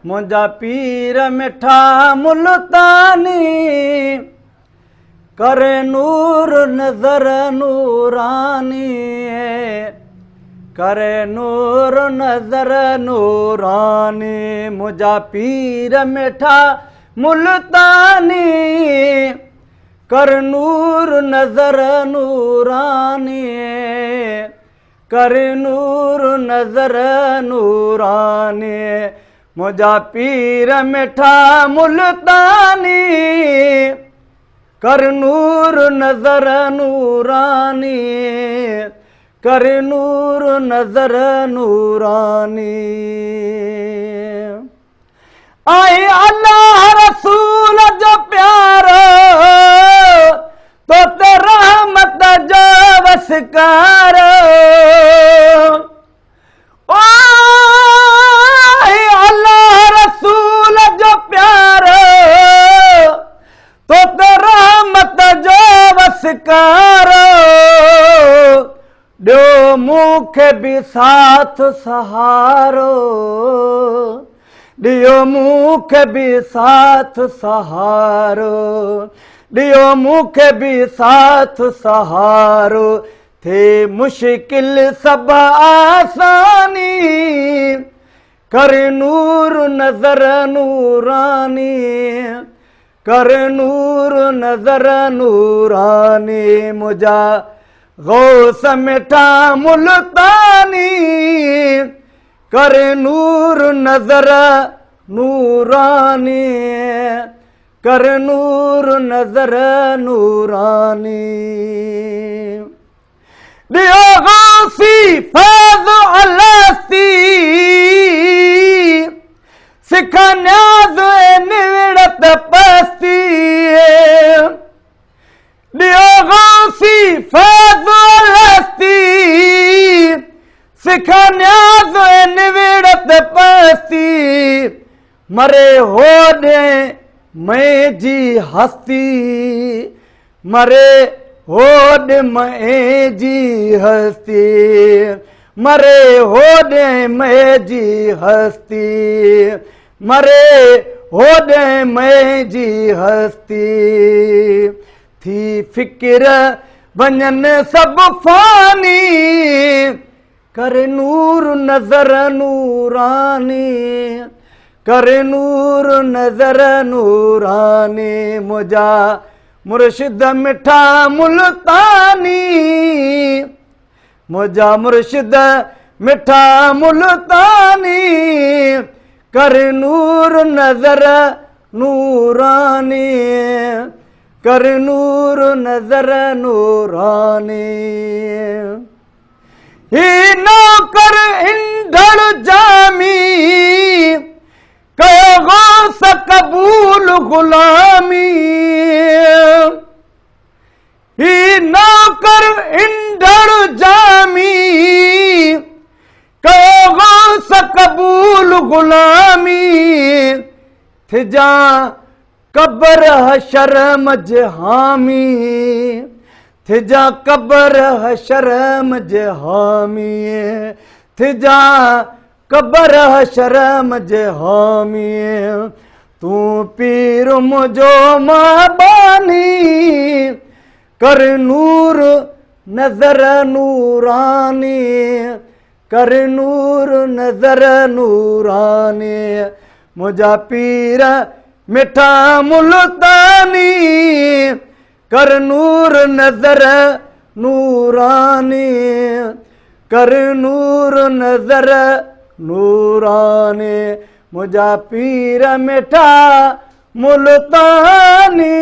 मुंहिंजा पीर मिठा मुल्तानी करे नूर नज़र नूरानी करे नूर नज़र नूरानी मुंहिंजा पीर मिठा मुल्तानी कर नूर नज़र नूरानी कर नूर नज़र नूरानी मुंहिंजा पीर मिठा मुल्तानी कर नूर नज़र नूरानी कर नूर नज़र नूरानी आई अल्लाह रसूल जो प्यारो तो ते रहमत जो वसकार अल्लाह रसूल जो प्यारो तो ते रहमत जो वसकार ॾियो मूंखे बि साथ सहारो ॾियो मूंखे बि साथ सहारो ॾियो मूंखे बि साथ सहारो थे मुश्किल सब आसानी कर नूर नज़र नूरानी कर नूर नज़र नूरानी मुंहिंजा गौस मिठा मुल्तानी कर नूर नज़र नूरानी कर नूर नज़र नूरानी दियो गौसी फैज़ अलस्ती सिख न्याज़ निविड़त पस्ती दियो गौसी फैज़ अलस्ती सिख न्याज़ निविड़त पस्ती मरे होॾे मैं जी हस्ती मरे होॾे मैं जी हस्ती मरे होॾे मैं जी हस्ती मरे होॾे मैं जी हस्ती थी फिक्र वञनि सभु फानी कर नूर नज़र नूरानी कर नूर नज़र नूरानी मुंहिंजा मुर्शिद मिठा मुल्तानी मुंहिंजा मुर्शिद मिठा मुल्तानी कर नूर नज़र नूरानी कर नूर नज़र नूरानी ही नौकर इंधड़ जामी कयो गौस कबूल गुलामी ही नौकर इंधड़ जामी कयो गौस कबूल गुलामी थिजा कबर हशर मज हामी थिजा कबर हशर मज हामी थिजा कबर हशर मज हामी तू पीर मुझो माबानी कर नूर नज़र नूरानी कर नूर नज़र नूरानी मुंहिंजा पीर मिठा मुल्तानी कर नूर नज़र नूरानी कर नूर नज़र नूरानी मुंहिंजा पीर मिठा मुल्तानी